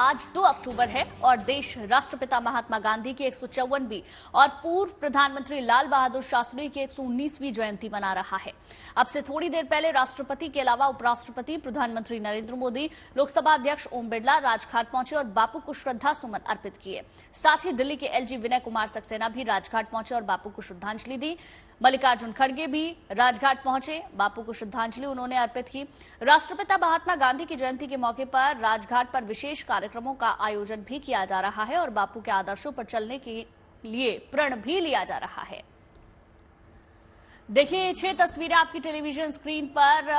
आज 2 अक्टूबर है और देश राष्ट्रपिता महात्मा गांधी की 154वीं और पूर्व प्रधानमंत्री लाल बहादुर शास्त्री की 119वीं जयंती मना रहा है। अब से थोड़ी देर पहले राष्ट्रपति के अलावा उपराष्ट्रपति, प्रधानमंत्री नरेंद्र मोदी, लोकसभा अध्यक्ष ओम बिरला राजघाट पहुंचे और बापू को श्रद्धा सुमन अर्पित किए। साथ ही दिल्ली के एलजी विनय कुमार सक्सेना भी राजघाट पहुंचे और बापू को श्रद्धांजलि दी। मल्लिकार्जुन खड़गे भी राजघाट पहुंचे, बापू को श्रद्धांजलि उन्होंने अर्पित की। राष्ट्रपिता महात्मा गांधी की जयंती के मौके पर राजघाट पर विशेष कार्यक्रमों का आयोजन भी किया जा रहा है और बापू के आदर्शों पर चलने के लिए प्रण भी लिया जा रहा है। देखिए 6 तस्वीरें आपकी टेलीविजन स्क्रीन पर।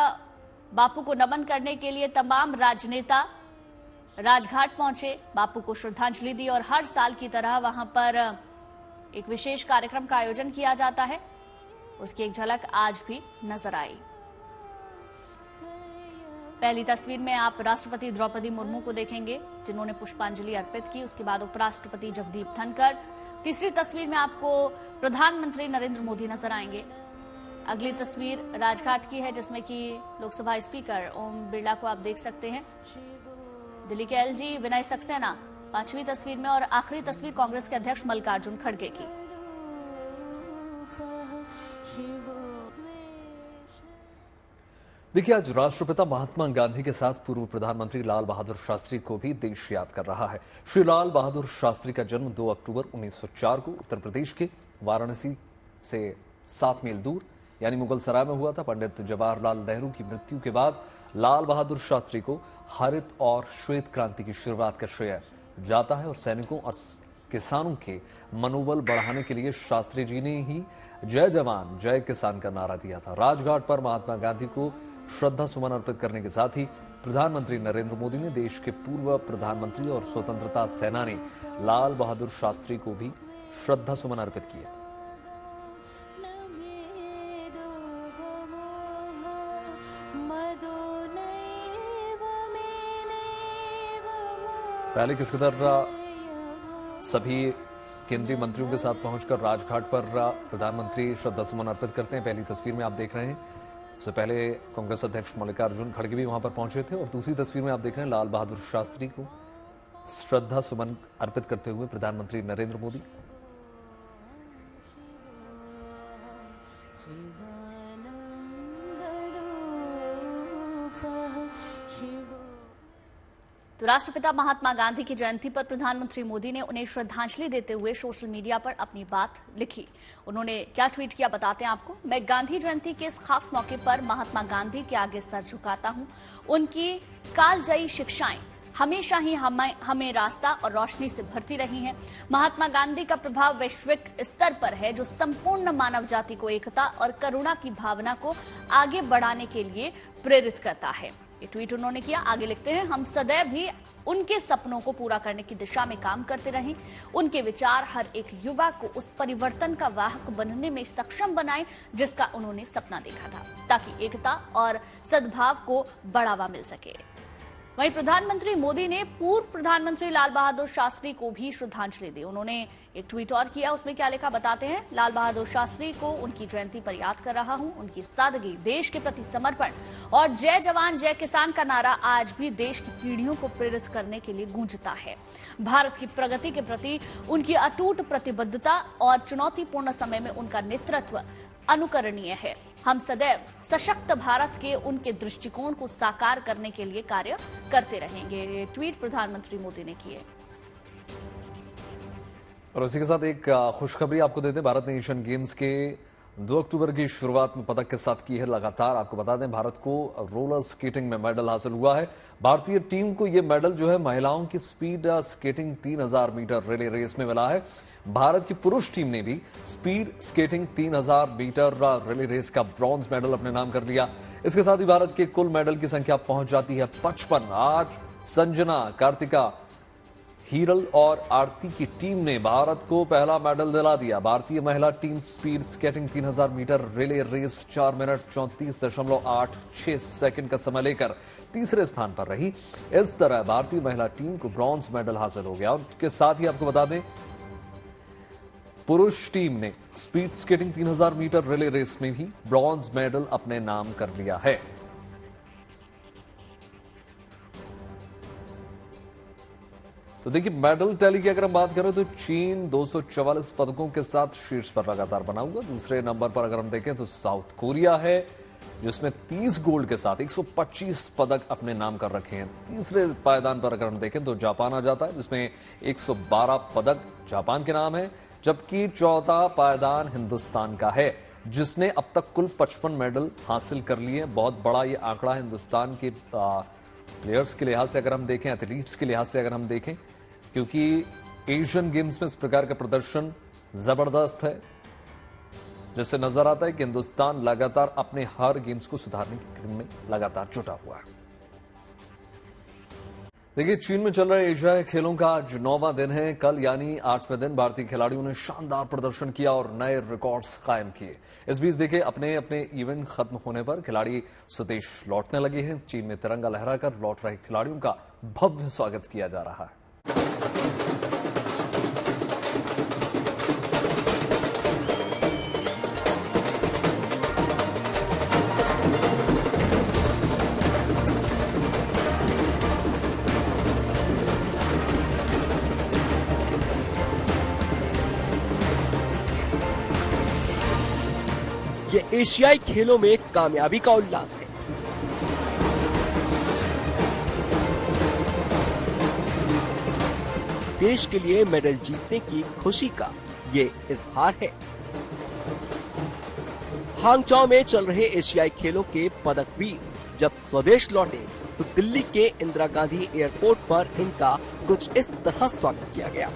बापू को नमन करने के लिए तमाम राजनेता राजघाट पहुंचे, बापू को श्रद्धांजलि दी और हर साल की तरह वहां पर एक विशेष कार्यक्रम का आयोजन किया जाता है। उसकी एक झलक आज भी नजर आई। पहली तस्वीर में आप राष्ट्रपति द्रौपदी मुर्मू को देखेंगे जिन्होंने पुष्पांजलि अर्पित की। उसके बाद उपराष्ट्रपति जगदीप धनखड़। तीसरी तस्वीर में आपको प्रधानमंत्री नरेंद्र मोदी नजर आएंगे। अगली तस्वीर राजघाट की है जिसमें कि लोकसभा स्पीकर ओम बिरला को आप देख सकते हैं। दिल्ली के एलजी विनय सक्सेना 5वीं तस्वीर में और आखिरी तस्वीर कांग्रेस के अध्यक्ष मल्लिकार्जुन खड़गे की। देखिए आज राष्ट्रपिता महात्मा गांधी के साथ पूर्व प्रधानमंत्री लाल बहादुर शास्त्री को भी देश याद कर रहा है। श्री लाल बहादुर शास्त्री का जन्म 2 अक्टूबर 1904 को उत्तर प्रदेश के वाराणसी से 7 मील दूर यानी मुगल सराय में हुआ था। पंडित जवाहरलाल नेहरू की मृत्यु के बाद लाल बहादुर शास्त्री को हरित और श्वेत क्रांति की शुरुआत का श्रेय जाता है और सैनिकों और किसानों के मनोबल बढ़ाने के लिए शास्त्री जी ने ही जय जवान जय किसान का नारा दिया था। राजघाट पर महात्मा गांधी को श्रद्धा सुमन अर्पित करने के साथ ही प्रधानमंत्री नरेंद्र मोदी ने देश के पूर्व प्रधानमंत्री और स्वतंत्रता सेनानी लाल बहादुर शास्त्री को भी श्रद्धा सुमन अर्पित किए। पहले किस कदर सभी केंद्रीय मंत्रियों के साथ पहुंचकर राजघाट पर प्रधानमंत्री श्रद्धा सुमन अर्पित करते हैं। पहली तस्वीर में आप देख रहे हैं, उससे पहले कांग्रेस अध्यक्ष मल्लिकार्जुन खड़गे भी वहां पर पहुंचे थे और दूसरी तस्वीर में आप देख रहे हैं लाल बहादुर शास्त्री को श्रद्धा सुमन अर्पित करते हुए प्रधानमंत्री नरेंद्र मोदी। तो राष्ट्रपिता महात्मा गांधी की जयंती पर प्रधानमंत्री मोदी ने उन्हें श्रद्धांजलि देते हुए सोशल मीडिया पर अपनी बात लिखी। उन्होंने क्या ट्वीट किया बताते हैं आपको। मैं गांधी जयंती के इस खास मौके पर महात्मा गांधी के आगे सर झुकाता हूं। उनकी कालजयी शिक्षाएं हमेशा ही हमें रास्ता और रोशनी से भरती रही हैं। महात्मा गांधी का प्रभाव वैश्विक स्तर पर है जो संपूर्ण मानव जाति को एकता और करुणा की भावना को आगे बढ़ाने के लिए प्रेरित करता है। ये ट्वीट उन्होंने किया। आगे लिखते हैं, हम सदैव ही उनके सपनों को पूरा करने की दिशा में काम करते रहें। उनके विचार हर एक युवा को उस परिवर्तन का वाहक बनने में सक्षम बनाए जिसका उन्होंने सपना देखा था, ताकि एकता और सद्भाव को बढ़ावा मिल सके। वहीं प्रधानमंत्री मोदी ने पूर्व प्रधानमंत्री लाल बहादुर शास्त्री को भी श्रद्धांजलि दी। उन्होंने एक ट्वीट और किया, उसमें क्या लिखा बताते हैं। लाल बहादुर शास्त्री को उनकी जयंती पर याद कर रहा हूं। उनकी सादगी, देश के प्रति समर्पण और जय जवान जय किसान का नारा आज भी देश की पीढ़ियों को प्रेरित करने के लिए गूंजता है। भारत की प्रगति के प्रति उनकी अटूट प्रतिबद्धता और चुनौतीपूर्ण समय में उनका नेतृत्व अनुकरणीय है। हम सदैव सशक्त भारत के उनके दृष्टिकोण को साकार करने के लिए कार्य करते रहेंगे। ये ट्वीट प्रधानमंत्री मोदी ने किए। और इसी के साथ एक खुशखबरी आपको देते हैं। भारत ने एशियन गेम्स के 2 अक्टूबर की शुरुआत में पदक के साथ की है लगातार। आपको बता दें भारत को रोलर स्केटिंग में मेडल हासिल हुआ है। भारतीय टीम को यह मेडल जो है महिलाओं की speed skating 3000 metre relay race में मिला है। भारत की पुरुष टीम ने भी speed skating 3000 metre relay race का ब्रॉन्ज मेडल अपने नाम कर लिया। इसके साथ ही भारत के कुल मेडल की संख्या पहुंच जाती है 55। आज संजना, कार्तिका, हीरल और आरती की टीम ने भारत को पहला मेडल दिला दिया। भारतीय महिला team speed skating 3000 metre relay race 4 minute 34.86 second का समय लेकर तीसरे स्थान पर रही। इस तरह भारतीय महिला टीम को ब्रॉन्ज मेडल हासिल हो गया। उसके साथ ही आपको बता दें पुरुष टीम ने speed skating 3000 metre relay race में भी ब्रॉन्ज मेडल अपने नाम कर लिया है। तो देखिए, मेडल टैली की अगर हम बात करें तो चीन 244 पदकों के साथ शीर्ष पर लगातार बना हुआ। दूसरे नंबर पर अगर हम देखें तो साउथ कोरिया है, जिसमें 30 गोल्ड के साथ 125 पदक अपने नाम कर रखे हैं। तीसरे पायदान पर अगर हम देखें तो जापान आ जाता है, जिसमें 112 पदक जापान के नाम है, जबकि चौथा पायदान हिंदुस्तान का है, जिसने अब तक कुल 55 मेडल हासिल कर लिए। बहुत बड़ा ये आंकड़ा हिंदुस्तान के प्लेयर्स के लिहाज से अगर हम देखें, एथलीट्स के लिहाज से अगर हम देखें, क्योंकि एशियन गेम्स में इस प्रकार का प्रदर्शन जबरदस्त है, जिससे नजर आता है कि हिंदुस्तान लगातार अपने हर गेम्स को सुधारने की क्रम में लगातार जुटा हुआ है। देखिए, चीन में चल रहे एशियाई खेलों का आज 9वां दिन है। कल यानी 8वें दिन भारतीय खिलाड़ियों ने शानदार प्रदर्शन किया और नए रिकॉर्ड्स कायम किए। इस बीच देखिए, अपने अपने इवेंट खत्म होने पर खिलाड़ी स्वदेश लौटने लगे हैं। चीन में तिरंगा लहराकर लौट रहे खिलाड़ियों का भव्य स्वागत किया जा रहा है। ये एशियाई खेलों में कामयाबी का उल्लास है। देश के लिए मेडल जीतने की खुशी का ये इजहार है। हांगकांग में चल रहे एशियाई खेलों के पदकवीर जब स्वदेश लौटे तो दिल्ली के इंदिरा गांधी एयरपोर्ट पर इनका कुछ इस तरह स्वागत किया गया।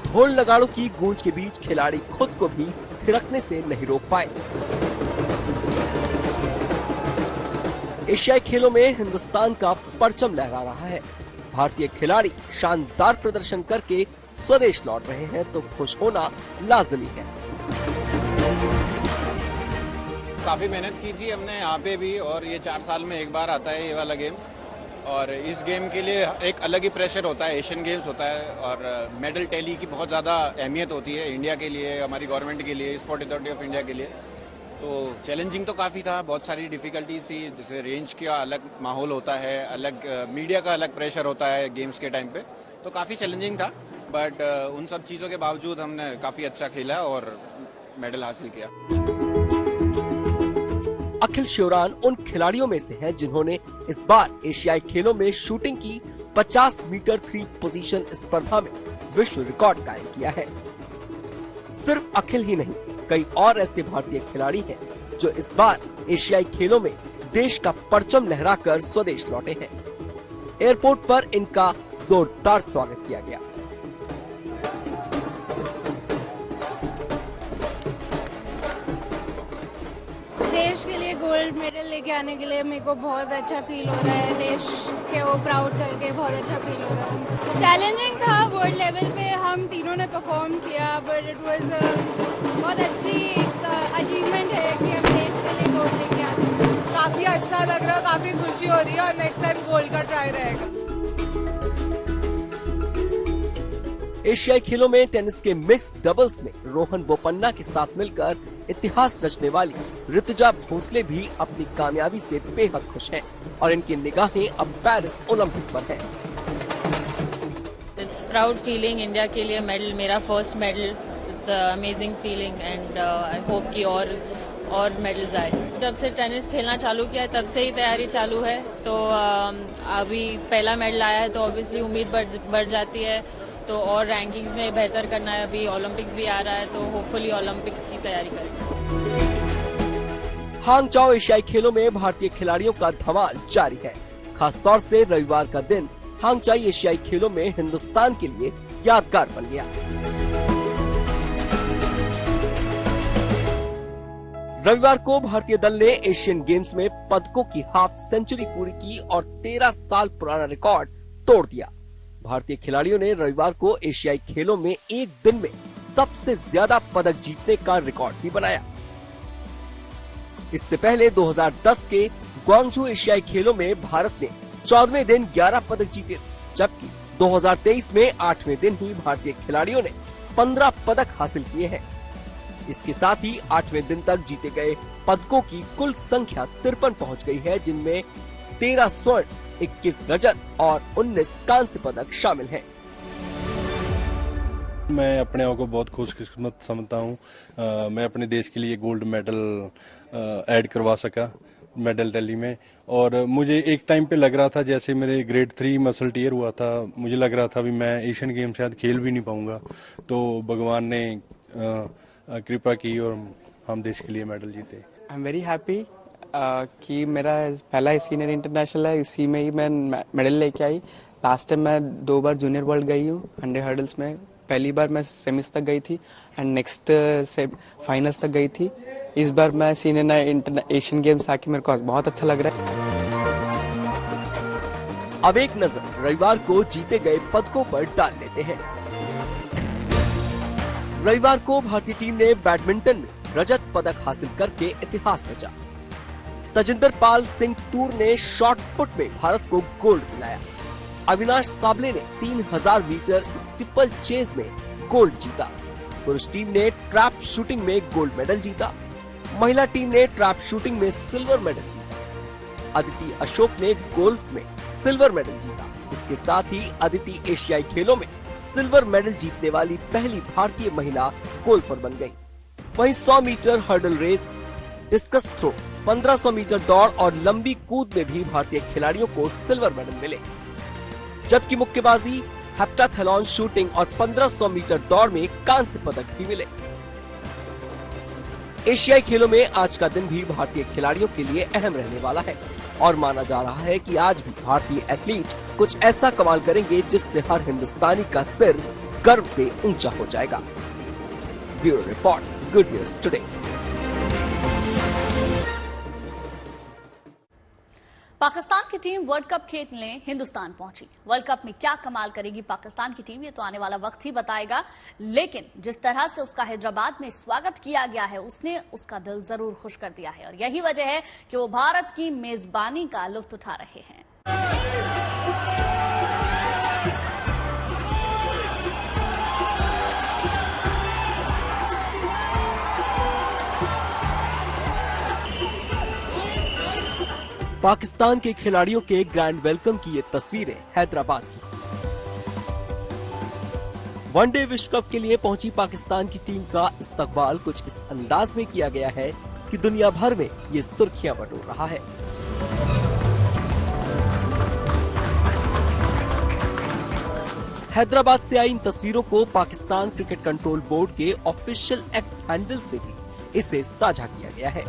ढोल नगाड़ों की गूंज के बीच खिलाड़ी खुद को भी थिरकने से नहीं रोक पाए। एशियाई खेलों में हिंदुस्तान का परचम लहरा रहा है। भारतीय खिलाड़ी शानदार प्रदर्शन करके स्वदेश लौट रहे हैं तो खुश होना लाजमी है। काफी मेहनत की थी हमने यहाँ पे भी, और ये 4 साल में एक बार आता है ये वाला गेम, और इस गेम के लिए एक अलग ही प्रेशर होता है। एशियन गेम्स होता है और मेडल टैली की बहुत ज़्यादा अहमियत होती है इंडिया के लिए, हमारी गवर्नमेंट के लिए, स्पोर्ट अथॉरिटी ऑफ इंडिया के लिए। तो चैलेंजिंग तो काफ़ी था, बहुत सारी डिफिकल्टीज थी, जैसे रेंज का अलग माहौल होता है, अलग मीडिया का अलग प्रेशर होता है गेम्स के टाइम पे, तो काफ़ी चैलेंजिंग था। बट उन सब चीज़ों के बावजूद हमने काफ़ी अच्छा खेला और मेडल हासिल किया। अखिल शिवरान उन खिलाड़ियों में से हैं जिन्होंने इस बार एशियाई खेलों में शूटिंग की 50 मीटर 3 पोजीशन स्पर्धा में विश्व रिकॉर्ड कायम किया है। सिर्फ अखिल ही नहीं, कई और ऐसे भारतीय खिलाड़ी हैं जो इस बार एशियाई खेलों में देश का परचम लहराकर स्वदेश लौटे हैं। एयरपोर्ट पर इनका जोरदार स्वागत किया गया। देश के लिए गोल्ड मेडल लेके आने के लिए मेरे को बहुत अच्छा फील हो रहा है। देश के वो प्राउड करके बहुत अच्छा फील हो रहा है। चैलेंजिंग था, वर्ल्ड लेवल पे हम तीनों ने परफॉर्म किया, बट इट वाज बहुत अच्छी अचीवमेंट है कि हम देश के लिए गोल्ड लेके आ सकते हैं। काफी अच्छा लग रहा है, काफी खुशी हो रही है और नेक्स्ट टाइम गोल्ड का ट्राई रहेगा। एशियाई खेलों में टेनिस के मिक्स डबल्स में रोहन बोपन्ना के साथ मिलकर इतिहास रचने वाली ऋतुजा भोसले भी अपनी कामयाबी से बेहद खुश हैं और इनकी निगाहें अब पेरिस ओलंपिक पर हैं। इट्स प्राउड फीलिंग, इंडिया के लिए मेडल, मेरा first medal. It's amazing feeling and I hope कि और मेडल्स आए। जब से टेनिस खेलना चालू किया है तब से ही तैयारी चालू है, तो अभी पहला मेडल आया है तो ऑब्वियसली उम्मीद बढ़ जाती है, तो और रैंकिंग्स में बेहतर करना है। अभी ओलंपिक्स भी आ रहा है तो होपफुली ओलंपिक्स की तैयारी करेंगे। हांगकांग एशियाई खेलों में भारतीय खिलाड़ियों का धमाल जारी है। खासतौर से रविवार का दिन हांगकांग एशियाई खेलों में हिंदुस्तान के लिए यादगार बन गया। रविवार को भारतीय दल ने एशियन गेम्स में पदकों की हाफ सेंचुरी पूरी की और 13 साल पुराना रिकॉर्ड तोड़ दिया। भारतीय खिलाड़ियों ने रविवार को एशियाई खेलों में एक दिन में सबसे ज्यादा पदक जीतने का रिकॉर्ड भी बनाया। इससे पहले 2010 के ग्वांगझू एशियाई खेलों में भारत ने 14वें दिन 11 पदक जीते, जबकि 2023 में 8वें दिन ही भारतीय खिलाड़ियों ने 15 पदक हासिल किए हैं। इसके साथ ही 8वें दिन तक जीते गए पदकों की कुल संख्या 53 पहुंच गई है, जिनमें 13 स्वर्ण, 21 रजत और 19 कांस्य पदक शामिल हैं। मैं अपने आप को बहुत खुशकिस्मत समझता हूँ। मैं अपने देश के लिए गोल्ड मेडल ऐड करवा सका मेडल टैली में। और मुझे एक टाइम पे लग रहा था जैसे मेरे ग्रेड 3 मसल टीयर हुआ था, मुझे लग रहा था भी मैं एशियन गेम शायद खेल भी नहीं पाऊंगा। तो भगवान ने कृपा की और हम देश के लिए मेडल जीते। आई एम वेरी हैप्पी कि मेरा पहला सीनियर इंटरनेशनल है, इसी में ही मैं मेडल लेके आई। लास्ट टाइम मैं 2 बार जूनियर वर्ल्ड गई हूँ 100 हर्डल्स में। पहली बार मैं सेमीज तक गई थी एंड नेक्स्ट फाइनल्स तक गई थी। इस बार मैं सीनियर एशियन गेम्स आके मेरे को बहुत अच्छा लग रहा है। अब एक नजर रविवार को जीते गए पदकों पर डाल लेते हैं। रविवार को भारतीय टीम ने बैडमिंटन में रजत पदक हासिल करके इतिहास रचा। तजिंदर पाल सिंह तूर ने शॉट पुट में भारत को गोल्ड दिलाया। अविनाश साबले ने 3000 मीटर स्टीपल चेज में गोल्ड जीता। पुरुष टीम ने ट्रैप शूटिंग में गोल्ड मेडल जीता। महिला टीम ने ट्रैप शूटिंग में सिल्वर मेडल जीता। अदिति अशोक ने गोल्फ में सिल्वर मेडल जीता। इसके साथ ही अदिति एशियाई खेलों में सिल्वर मेडल जीतने वाली पहली भारतीय महिला गोल्फर बन गई। वहीं 100 metre hurdle race, discus throw, 1500 metre दौड़ और लंबी कूद में भी भारतीय खिलाड़ियों को सिल्वर मेडल मिले। जबकि मुक्केबाजी, हेप्टाथलॉन, शूटिंग और 1500 मीटर दौड़ में कांस्य पदक भी मिले। एशियाई खेलों में आज का दिन भी भारतीय खिलाड़ियों के लिए अहम रहने वाला है और माना जा रहा है कि आज भी भारतीय एथलीट कुछ ऐसा कमाल करेंगे जिससे हर हिंदुस्तानी का सिर गर्व से ऊंचा हो जाएगा। Bureau report, good news today. Pakistan की टीम वर्ल्ड कप खेलने हिंदुस्तान पहुंची। वर्ल्ड कप में क्या कमाल करेगी पाकिस्तान की टीम, ये तो आने वाला वक्त ही बताएगा। लेकिन जिस तरह से उसका हैदराबाद में स्वागत किया गया है, उसने उसका दिल जरूर खुश कर दिया है और यही वजह है कि वो भारत की मेजबानी का लुत्फ उठा रहे हैं। पाकिस्तान के खिलाड़ियों के ग्रैंड वेलकम की ये तस्वीरें हैदराबाद की। वनडे विश्व कप के लिए पहुंची पाकिस्तान की टीम का इस्तकबाल कुछ इस अंदाज में किया गया है कि दुनिया भर में ये सुर्खियां बटोर रहा है। हैदराबाद से आई इन तस्वीरों को पाकिस्तान क्रिकेट कंट्रोल बोर्ड के ऑफिशियल एक्स हैंडल से भी इसे साझा किया गया है।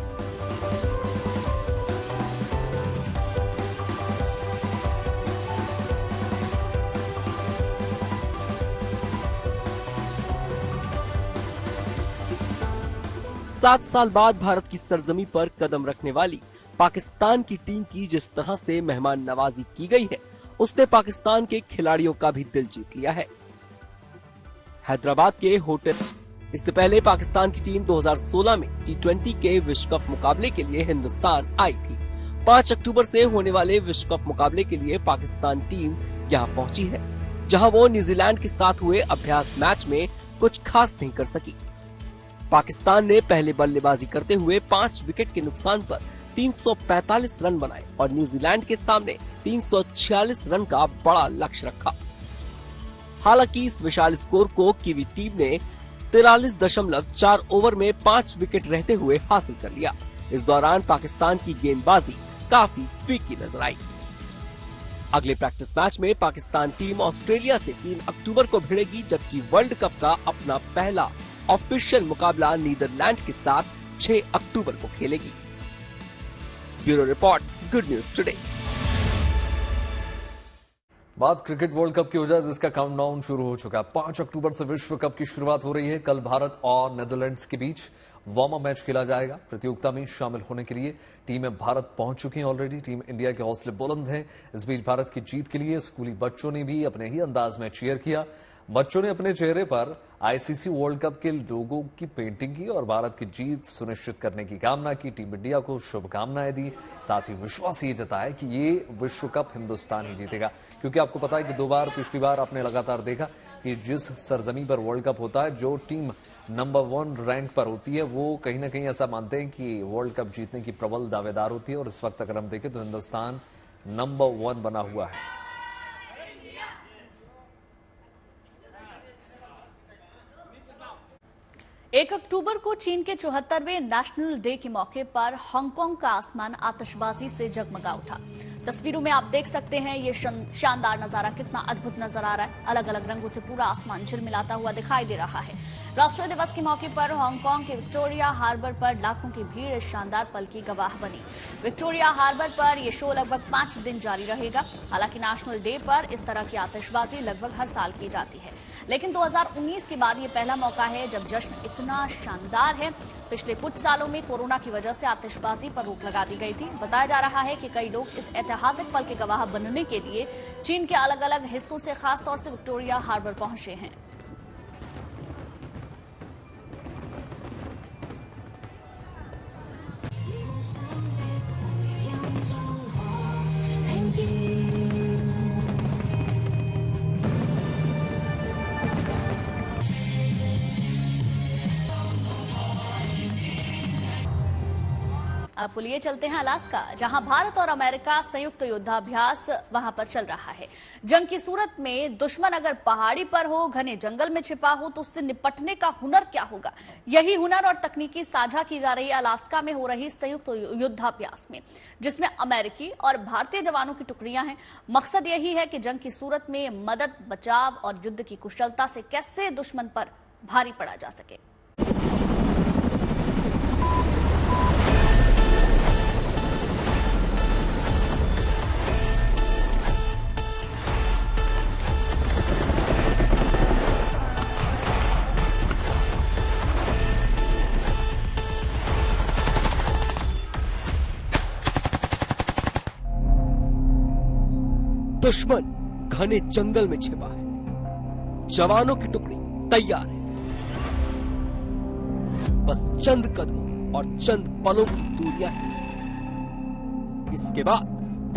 सात साल बाद भारत की सरजमी पर कदम रखने वाली पाकिस्तान की टीम की जिस तरह से मेहमान नवाजी की गई है, उसने पाकिस्तान के खिलाड़ियों का भी दिल जीत लिया है। हैदराबाद के होटल। इससे पहले पाकिस्तान की टीम 2016 में T20 के विश्व कप मुकाबले के लिए हिंदुस्तान आई थी। 5 अक्टूबर से होने वाले विश्व कप मुकाबले के लिए पाकिस्तान टीम यहाँ पहुंची है, जहां वो न्यूजीलैंड के साथ हुए अभ्यास मैच में कुछ खास नहीं कर सकी। पाकिस्तान ने पहले बल्लेबाजी करते हुए 5 विकेट के नुकसान पर 345 रन बनाए और न्यूजीलैंड के सामने 346 रन का बड़ा लक्ष्य रखा। हालांकि इस विशाल स्कोर को कीवी टीम ने 43.4 ओवर में 5 विकेट रहते हुए हासिल कर लिया। इस दौरान पाकिस्तान की गेंदबाजी काफी फीकी नजर आई। अगले प्रैक्टिस मैच में पाकिस्तान टीम ऑस्ट्रेलिया से 3 अक्टूबर को भिड़ेगी, जबकि वर्ल्ड कप का अपना पहला ऑफिशियल मुकाबला नीदरलैंड के साथ 6 अक्टूबर को खेलेगी। Bureau report, good news today. बात क्रिकेट वर्ल्ड कप की हो जाए, जिसका काउंटडाउन शुरू हो चुका है। 5 अक्टूबर से विश्व कप की शुरुआत हो रही है। कल भारत और नेदरलैंड्स के बीच वार्म अप मैच खेला जाएगा। प्रतियोगिता में शामिल होने के लिए टीमें भारत पहुंच चुकी हैं ऑलरेडी। टीम इंडिया के हौसले बुलंद हैं। इस बीच भारत की जीत के लिए स्कूली बच्चों ने भी अपने ही अंदाज में चीयर किया। बच्चों ने अपने चेहरे पर आईसीसी वर्ल्ड कप के लोगों की पेंटिंग की और भारत की जीत सुनिश्चित करने की कामना की। टीम इंडिया को शुभकामनाएं दी। साथ ही विश्वास ये जताया कि ये विश्व कप हिंदुस्तान ही जीतेगा, क्योंकि आपको पता है कि 2 बार पिछली बार आपने लगातार देखा कि जिस सरजमी पर वर्ल्ड कप होता है, जो टीम नंबर 1 रैंक पर होती है, वो कहीं ना कहीं ऐसा मानते हैं कि वर्ल्ड कप जीतने की प्रबल दावेदार होती है। और इस वक्त अगर हम देखें तो हिंदुस्तान नंबर 1 बना हुआ है। एक अक्टूबर को चीन के 74वें नेशनल डे के मौके पर हांगकांग का आसमान आतिशबाजी से जगमगा उठा। तस्वीरों में आप देख सकते हैं ये शानदार नजारा कितना अद्भुत नजर आ रहा है। अलग अलग रंगों से पूरा आसमान झिलमिलाता हुआ दिखाई दे रहा है। राष्ट्रीय दिवस के मौके पर हांगकांग के विक्टोरिया हार्बर पर लाखों की भीड़ इस शानदार पल की गवाह बनी। विक्टोरिया हार्बर पर यह शो लगभग 5 दिन जारी रहेगा। हालांकि नेशनल डे पर इस तरह की आतिशबाजी लगभग हर साल की जाती है, लेकिन 2019 के बाद ये पहला मौका है जब जश्न इतना शानदार है। पिछले कुछ सालों में कोरोना की वजह से आतिशबाजी पर रोक लगा दी गई थी। बताया जा रहा है कि कई लोग इस ऐतिहासिक पल के गवाह बनने के लिए चीन के अलग अलग हिस्सों से खासतौर से विक्टोरिया हार्बर पहुंचे हैं। आपको लिए चलते हैं अलास्का, जहां भारत और अमेरिका संयुक्त युद्धाभ्यास वहां पर चल रहा है। जंग की सूरत में दुश्मन अगर पहाड़ी पर हो, घने जंगल में छिपा हो, तो उससे निपटने का हुनर क्या होगा? यही हुनर और तकनीकी साझा की जा रही है अलास्का में हो रही संयुक्त युद्धाभ्यास में, जिसमें अमेरिकी और भारतीय जवानों की टुकड़ियां हैं। मकसद यही है कि जंग की सूरत में मदद, बचाव और युद्ध की कुशलता से कैसे दुश्मन पर भारी पड़ा जा सके। दुश्मन घने जंगल में छिपा है, जवानों की टुकड़ी तैयार है। बस चंद कदमों और चंद पलों की दूरियां है। इसके बाद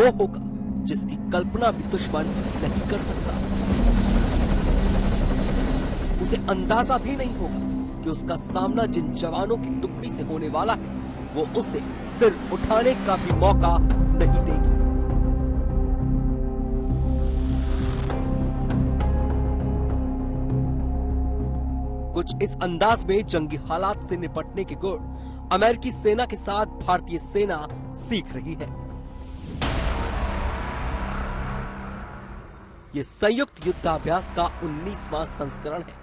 वो होगा जिसकी कल्पना भी दुश्मन नहीं कर सकता। उसे अंदाजा भी नहीं होगा कि उसका सामना जिन जवानों की टुकड़ी से होने वाला है, वो उसे सिर उठाने का भी मौका नहीं देगी। कुछ इस अंदाज में जंगी हालात से निपटने के गुण अमेरिकी सेना के साथ भारतीय सेना सीख रही है। ये संयुक्त युद्धाभ्यास का 19वां संस्करण है,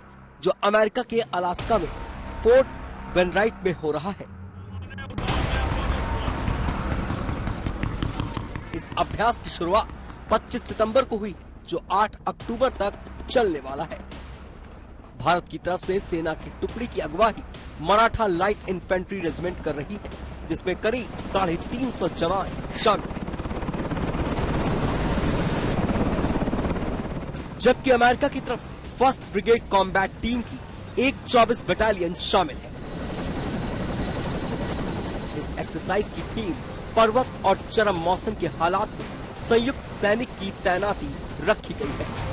जो अमेरिका के अलास्का में फोर्ट वेनराइट में हो रहा है। इस अभ्यास की शुरुआत 25 सितंबर को हुई, जो 8 अक्टूबर तक चलने वाला है। भारत की तरफ से सेना की टुकड़ी की अगुवाई मराठा लाइट इन्फेंट्री रेजिमेंट कर रही है, जिसमें करीब 350 जवान शामिल हैं। जबकि अमेरिका की तरफ से फर्स्ट ब्रिगेड कॉम्बैट टीम की एक 24 बटालियन शामिल है। इस एक्सरसाइज की थीम पर्वत और चरम मौसम के हालात में संयुक्त सैनिक की तैनाती रखी गई है।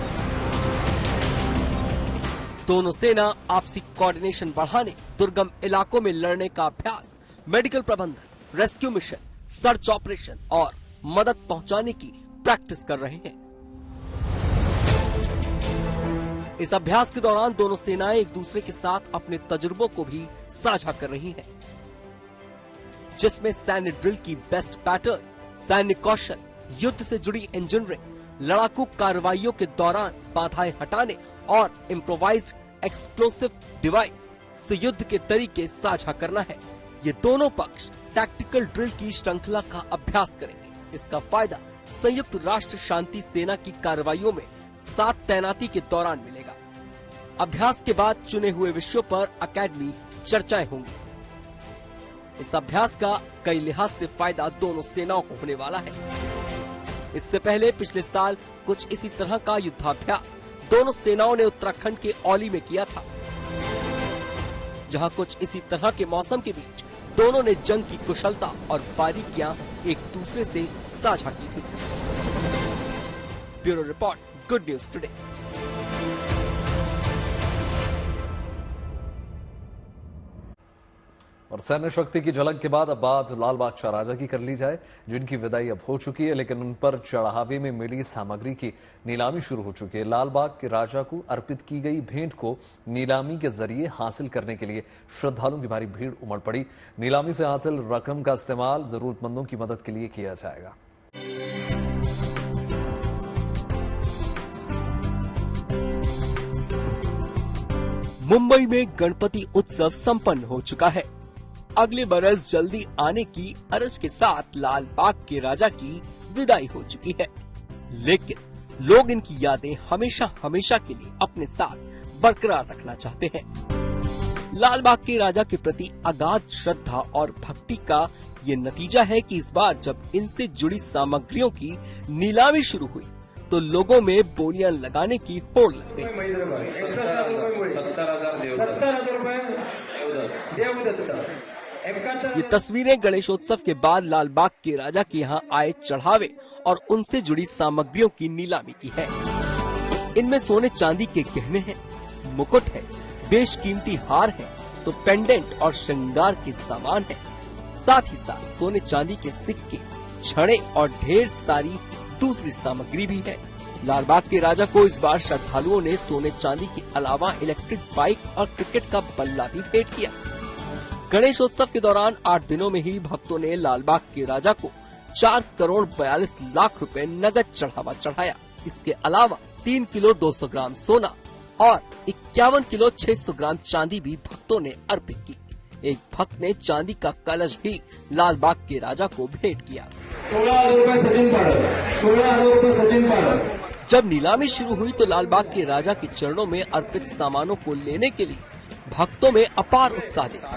दोनों सेना आपसी कोऑर्डिनेशन बढ़ाने, दुर्गम इलाकों में लड़ने का अभ्यास, मेडिकल प्रबंधन, रेस्क्यू मिशन, सर्च ऑपरेशन और मदद पहुंचाने की प्रैक्टिस कर रहे हैं। इस अभ्यास के दौरान दोनों सेनाएं एक दूसरे के साथ अपने तजुर्बों को भी साझा कर रही हैं, जिसमें सैन्य ड्रिल की बेस्ट पैटर्न, सैन्य कौशल, युद्ध से जुड़ी इंजीनियरिंग, लड़ाकू कार्रवाइयों के दौरान बाधाएं हटाने और इम्प्रोवाइज्ड एक्सप्लोसिव डिवाइस से युद्ध के तरीके साझा करना है। ये दोनों पक्ष टैक्टिकल ड्रिल की श्रृंखला का अभ्यास करेंगे। इसका फायदा संयुक्त राष्ट्र शांति सेना की कार्रवाइयों में साथ तैनाती के दौरान मिलेगा। अभ्यास के बाद चुने हुए विषयों पर अकेडमी चर्चाएं होंगी। इस अभ्यास का कई लिहाज से फायदा दोनों सेनाओं को होने वाला है। इससे पहले पिछले साल कुछ इसी तरह का युद्धाभ्यास दोनों सेनाओं ने उत्तराखंड के औली में किया था, जहां कुछ इसी तरह के मौसम के बीच दोनों ने जंग की कुशलता और बारीकियां एक दूसरे से साझा की थी। Bureau report, good news today. और सैन्य शक्ति की झलक के बाद अब बात लाल बादशाह राजा की कर ली जाए, जिनकी विदाई अब हो चुकी है, लेकिन उन पर चढ़ावे में मिली सामग्री की नीलामी शुरू हो चुकी है। लाल बाग के राजा को अर्पित की गई भेंट को नीलामी के जरिए हासिल करने के लिए श्रद्धालुओं की भारी भीड़ उमड़ पड़ी। नीलामी से हासिल रकम का इस्तेमाल जरूरतमंदों की मदद के लिए किया जाएगा। मुंबई में गणपति उत्सव संपन्न हो चुका है। अगले बरस जल्दी आने की अरज के साथ लाल बाग के राजा की विदाई हो चुकी है, लेकिन लोग इनकी यादें हमेशा हमेशा के लिए अपने साथ बरकरार रखना चाहते हैं। लाल बाग के राजा के प्रति अगाध श्रद्धा और भक्ति का ये नतीजा है कि इस बार जब इनसे जुड़ी सामग्रियों की नीलामी शुरू हुई तो लोगों में बोलियां लगाने की होड़ लग गई। ये तस्वीरें गणेशोत्सव के बाद लाल बाग के राजा के यहाँ आए चढ़ावे और उनसे जुड़ी सामग्रियों की नीलामी की है। इनमें सोने चांदी के गहने हैं, मुकुट है, बेशकीमती हार है, तो पेंडेंट और श्रृंगार के सामान है। साथ ही साथ सोने चांदी के सिक्के, छड़े और ढेर सारी दूसरी सामग्री भी है। लाल बाग के राजा को इस बार श्रद्धालुओं ने सोने चांदी के अलावा इलेक्ट्रिक बाइक और क्रिकेट का बल्ला भी भेंट किया। गणेशोत्सव के दौरान 8 दिनों में ही भक्तों ने लाल बाग के राजा को 4 करोड़ 42 लाख रुपए नगद चढ़ावा चढ़ाया। इसके अलावा 3 किलो 200 ग्राम सोना और 51 किलो 600 ग्राम चांदी भी भक्तों ने अर्पित की। एक भक्त ने चांदी का कलश भी लाल बाग के राजा को भेंट किया। 16,000 रुपए सचिन पाल। जब नीलामी शुरू हुई तो लाल बाग के राजा के चरणों में अर्पित सामानों को लेने के लिए भक्तों में अपार उत्साह देखा।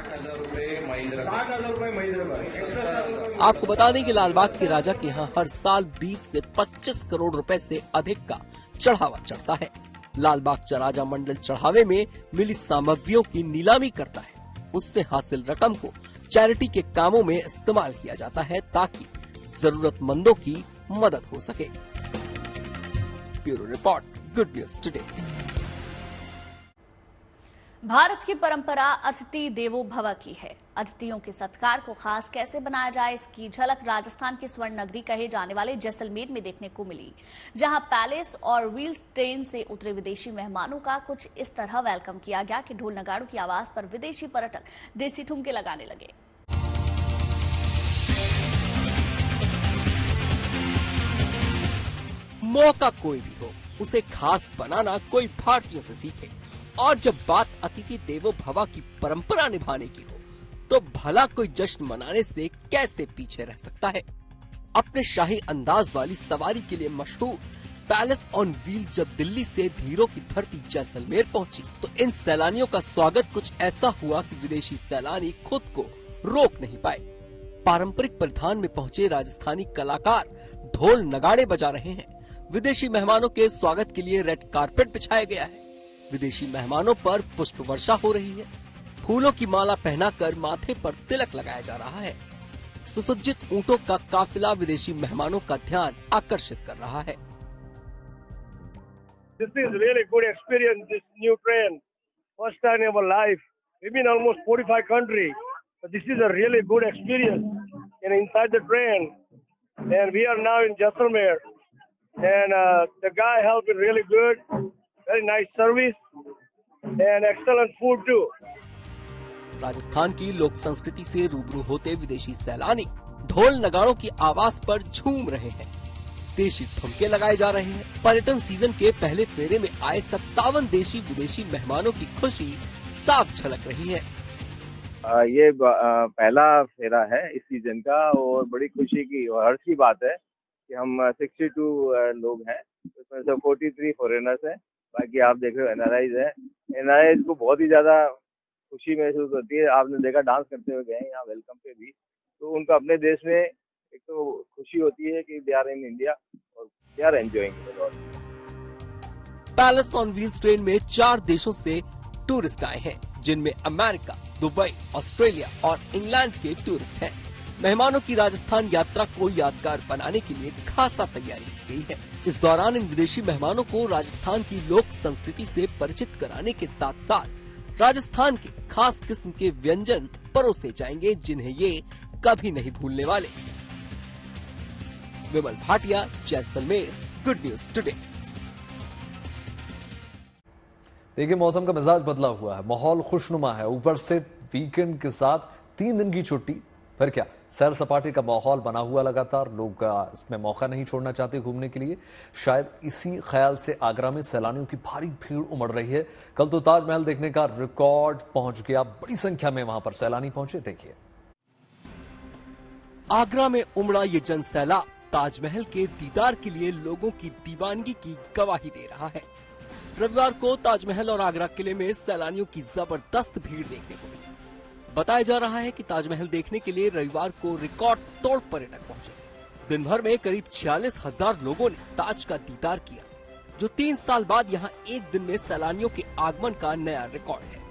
आपको बता दें कि लाल बाग के राजा के यहाँ हर साल 20 से 25 करोड़ रुपए से अधिक का चढ़ावा चढ़ता है। लाल बाग राजा मंडल चढ़ावे में मिली सामग्रियों की नीलामी करता है। उससे हासिल रकम को चैरिटी के कामों में इस्तेमाल किया जाता है ताकि जरूरतमंदों की मदद हो सके। Bureau report, good news today. Bharat की परंपरा अतिथि देवो भव की है। अतिथियों के सत्कार को खास कैसे बनाया जाए, इसकी झलक राजस्थान की स्वर्ण नगरी कहे जाने वाले जैसलमेर में देखने को मिली, जहां पैलेस और व्हील्स ट्रेन से उतरे विदेशी मेहमानों का कुछ इस तरह वेलकम किया गया कि ढोल नगाड़ों की आवाज पर विदेशी पर्यटक देसी ठुमके लगाने लगे। मौका कोई भी हो, उसे खास बनाना कोई भारतीयों से सीखे। और जब बात अतिथि देवो भव की परंपरा निभाने की हो तो भला कोई जश्न मनाने से कैसे पीछे रह सकता है। अपने शाही अंदाज वाली सवारी के लिए मशहूर पैलेस ऑन व्हील्स जब दिल्ली से धीरों की धरती जैसलमेर पहुंची तो इन सैलानियों का स्वागत कुछ ऐसा हुआ कि विदेशी सैलानी खुद को रोक नहीं पाए। पारंपरिक परिधान में पहुंचे राजस्थानी कलाकार ढोल नगाड़े बजा रहे हैं। विदेशी मेहमानों के स्वागत के लिए रेड कारपेट बिछाया गया है। विदेशी मेहमानों पर पुष्प वर्षा हो रही है। फूलों की माला पहनाकर माथे पर तिलक लगाया जा रहा है। सुसज्जित ऊंटों का काफिला विदेशी मेहमानों का ध्यान आकर्षित कर रहा है। This is really good experience. This new train, first time in our life. We've been almost 45 countries, but this is a really good experience. And inside the train, and we are now in Jaisalmer, and the guy helped me really good. Very nice service and excellent food too. Rajasthan की लोक संस्कृति से रूबरू होते विदेशी सैलानी ढोल नगाड़ों की आवाज पर झूम रहे हैं। देशी ठुमके लगाए जा रहे हैं। पर्यटन सीजन के पहले फेरे में आए 57 देशी विदेशी मेहमानों की खुशी साफ झलक रही है। ये पहला फेरा है इस सीजन का और बड़ी खुशी की और हर्ष की बात है कि हम 62 लोग हैं, उसमें से 43 फॉरेनर्स हैं, बाकी आप देख रहे हो एनआरआईज है। एनआरआईज को बहुत ही ज्यादा खुशी महसूस होती है। आपने देखा डांस करते हुए गए यहाँ वेलकम पे भी, तो उनको अपने देश में एक तो खुशी होती है कि दे आर इन इंडिया और they are enjoying. Palace on Wheels train में 4 देशों से टूरिस्ट आए हैं, जिनमें अमेरिका, दुबई, ऑस्ट्रेलिया और इंग्लैंड के टूरिस्ट हैं। मेहमानों की राजस्थान यात्रा को यादगार बनाने के लिए खासा तैयारी की गई है। इस दौरान इन विदेशी मेहमानों को राजस्थान की लोक संस्कृति से परिचित कराने के साथ साथ राजस्थान के खास किस्म के व्यंजन परोसे जाएंगे जिन्हें ये कभी नहीं भूलने वाले। Vimal Bhatia, Jaisalmer, good news today. देखिए, मौसम का मिजाज बदला हुआ है, माहौल खुशनुमा है, ऊपर से वीकेंड के साथ 3 दिन की छुट्टी। फिर क्या, सैर सपाटे का माहौल बना हुआ लगातार, लोग इसमें मौका नहीं छोड़ना चाहते घूमने के लिए। शायद इसी ख्याल से आगरा में सैलानियों की भारी भीड़ उमड़ रही है। कल तो ताजमहल देखने का रिकॉर्ड पहुंच गया, बड़ी संख्या में वहां पर सैलानी पहुंचे। देखिए, आगरा में उमड़ा ये जन सैलाब ताजमहल के दीदार के लिए लोगों की दीवानगी की गवाही दे रहा है। रविवार को ताजमहल और आगरा किले में सैलानियों की जबरदस्त भीड़ देखने को मिली। बताया जा रहा है कि ताजमहल देखने के लिए रविवार को रिकॉर्ड तोड़ पर्यटक पहुंचे। दिन भर में करीब 46,000 लोगों ने ताज का दीदार किया, जो 3 साल बाद यहां एक दिन में सैलानियों के आगमन का नया रिकॉर्ड है।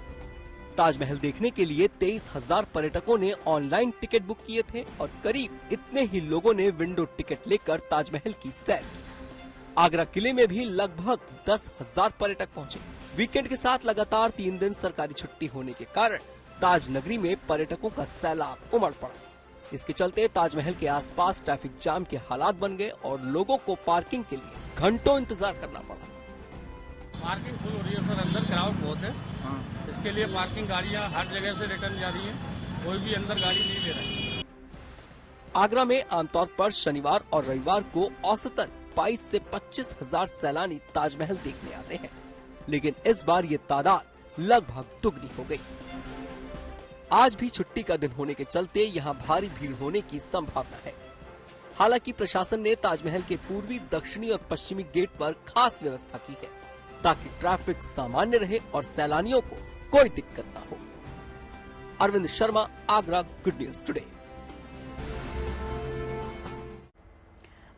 ताजमहल देखने के लिए 23,000 पर्यटकों ने ऑनलाइन टिकट बुक किए थे और करीब इतने ही लोगों ने विंडो टिकट लेकर ताजमहल की सैर की। आगरा किले में भी लगभग 10,000 पर्यटक पहुंचे। वीकेंड के साथ लगातार 3 दिन सरकारी छुट्टी होने के कारण ताज नगरी में पर्यटकों का सैलाब उमड़ पड़ा। इसके चलते ताजमहल के आसपास ट्रैफिक जाम के हालात बन गए और लोगों को पार्किंग के लिए घंटों इंतजार करना पड़ा। पार्किंग फुल हो रही है सर, अंदर क्राउड बहुत है। इसके लिए पार्किंग गाड़ियां हर जगह से रिटर्न जा रही हैं, कोई भी अंदर गाड़ी नहीं ले रहा है। आगरा में आमतौर पर शनिवार और रविवार को औसतन 22 से 25,000 सैलानी ताजमहल देखने आते हैं, लेकिन इस बार ये तादाद लगभग दुगनी हो गई। आज भी छुट्टी का दिन होने के चलते यहाँ भारी भीड़ होने की संभावना है। हालांकि प्रशासन ने ताजमहल के पूर्वी, दक्षिणी और पश्चिमी गेट पर खास व्यवस्था की है ताकि ट्रैफिक सामान्य रहे और सैलानियों को कोई दिक्कत न हो। Arvind Sharma, Agra, good news today.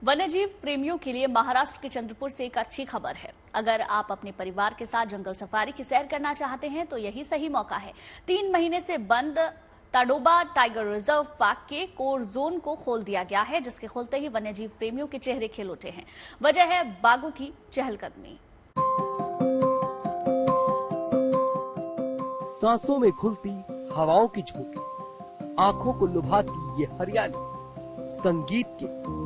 वन्यजीव प्रेमियों के लिए महाराष्ट्र के चंद्रपुर से एक अच्छी खबर है। अगर आप अपने परिवार के साथ जंगल सफारी की सैर करना चाहते हैं तो यही सही मौका है। 3 महीने से बंद ताडोबा टाइगर रिजर्व पार्क के कोर जोन को खोल दिया गया है, जिसके खुलते ही वन्यजीव प्रेमियों के चेहरे खिल उठे हैं। वजह है बाघों की चहलकदमी। सांसों में घुलती हवाओं की झोंके, आंखों को लुभाती ये हरियाली, संगीत के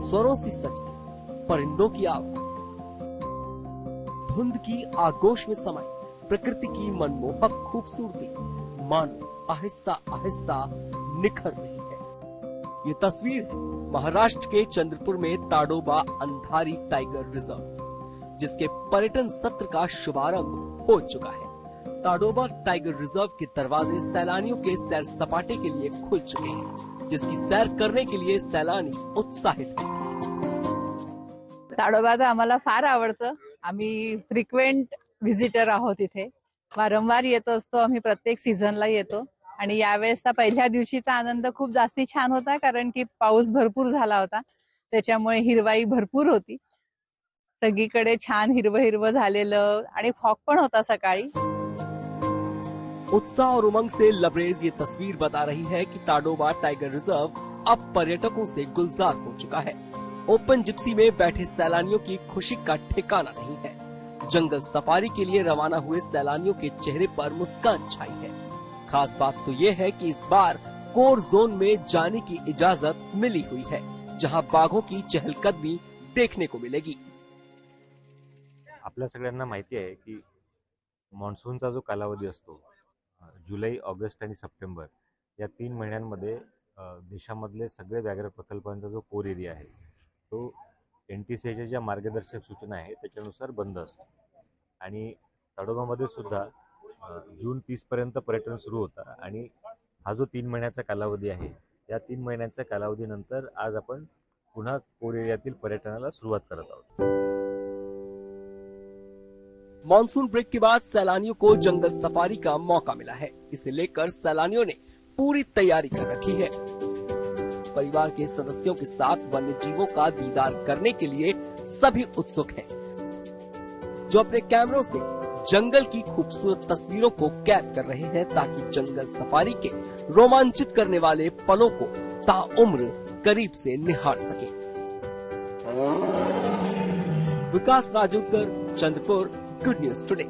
स्वरों से सजती परिंदों की आवाज, धुंध की आगोश में समाई प्रकृति की मनमोहक खूबसूरती मानो आहिस्ता आहिस्ता निखर रही है। ये तस्वीर है महाराष्ट्र के चंद्रपुर में ताडोबा अंधारी टाइगर रिजर्व, जिसके पर्यटन सत्र का शुभारंभ हो चुका है। ताडोबा टाइगर रिजर्व के दरवाजे सैलानियों के सैर सपाटे के लिए खुल चुके हैं, जिसकी सैर करने के लिए सैलानी उत्साहित हैं। ताडोबा तर आम्हाला फार आवडतं। आम्ही फ्रिक्वेंट व्हिजिटर आहोत इथे, वारंवार येतो असतो आम्ही, प्रत्येक सीझनला येतो आणि यावेळेसचा पहिल्या दिवशीचा आनंद खूप जास्ती छान होता, कारण की पाऊस भरपूर झाला होता, त्याच्यामुळे हिरवाई भरपूर होती। सगळीकडे छान हिरवं हिरवं झालेलं आणि फॉग पण होता सकाळी। उत्साह और उमंग से लबरेज ये तस्वीर बता रही है कि ताडोबा टाइगर रिजर्व अब पर्यटकों से गुलजार हो चुका है। ओपन जिप्सी में बैठे सैलानियों की खुशी का ठिकाना नहीं है। जंगल सफारी के लिए रवाना हुए सैलानियों के चेहरे पर मुस्कान छाई है। खास बात तो ये है कि इस बार कोर जोन में जाने की इजाजत मिली हुई है, जहां बाघों की चहलकदमी देखने को मिलेगी। आपल्या सगळ्यांना माहिती आहे की मॉन्सूनचा जो कालावधी असतो, जुलै, ऑगस्ट आणि सप्टेंबर या 3 महिन्यांमध्ये देशामधले सगळे व्याघ्र प्रकल्पांचा जो कोर एरिया आहे तो NTCAच्या ज्या मार्गदर्शक सूचना आहे त्याच्यानुसार बंद असतो। आणि ताडोबामध्ये सुद्धा जून 30 पर्यंत पर्यटन सुरू होता आणि हा जो 3 महिन्याचा कालावधी आहे, या 3 महिन्यांच्या कालावधीनंतर आज आपण पुन्हा कोर एरियातील पर्यटनाला सुरुवात करत आहोत। मॉनसून ब्रेक के बाद सैलानियों को जंगल सफारी का मौका मिला है। इसे लेकर सैलानियों ने पूरी तैयारी कर रखी है। परिवार के सदस्यों के साथ वन्य जीवों का दीदार करने के लिए सभी उत्सुक हैं, जो अपने कैमरों से जंगल की खूबसूरत तस्वीरों को कैद कर रहे हैं ताकि जंगल सफारी के रोमांचित करने वाले पलों को ताउम्र करीब से निहार सके। विकास राजूकर, चंद्रपुर, गुड न्यूज टुडे।